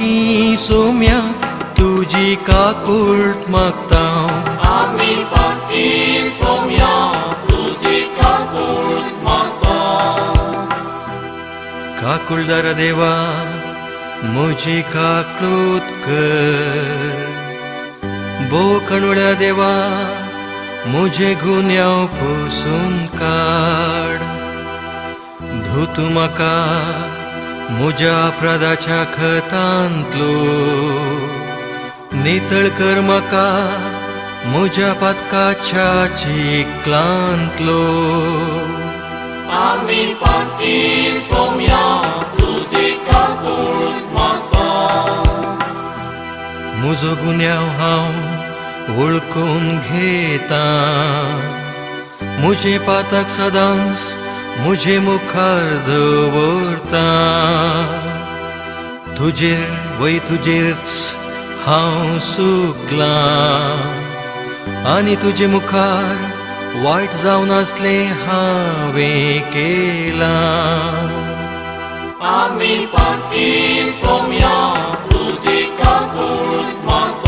पाकी सोम्या तुझी काकुळट मागतां. आमी पाकी सोम्या तुझी काकुळट मागतां. काकुळदार देवा म्हजी काकुळट कर. बोकणवड्या देवा म्हजे गुन्यांव पुसून काड. धुतू म्हाका म्हज्या अपराधाच्या खतांतलो. नितळ कर म्हाका म्हज्या पातकाच्या चिखलांतलो. आमी पाकी सोम्या तुझी काकुळट मागतां. म्हजो गुन्यांव हांव वळखून घेता. म्हजे पातक सदांच म्हजे मुखार दवरता. तुजेरच हांव सुकलां आनी तुजे मुखार वायट जावन आसलें हांवें केलां. आमी पाकी सोम्या तुझी काकुळट मागतां.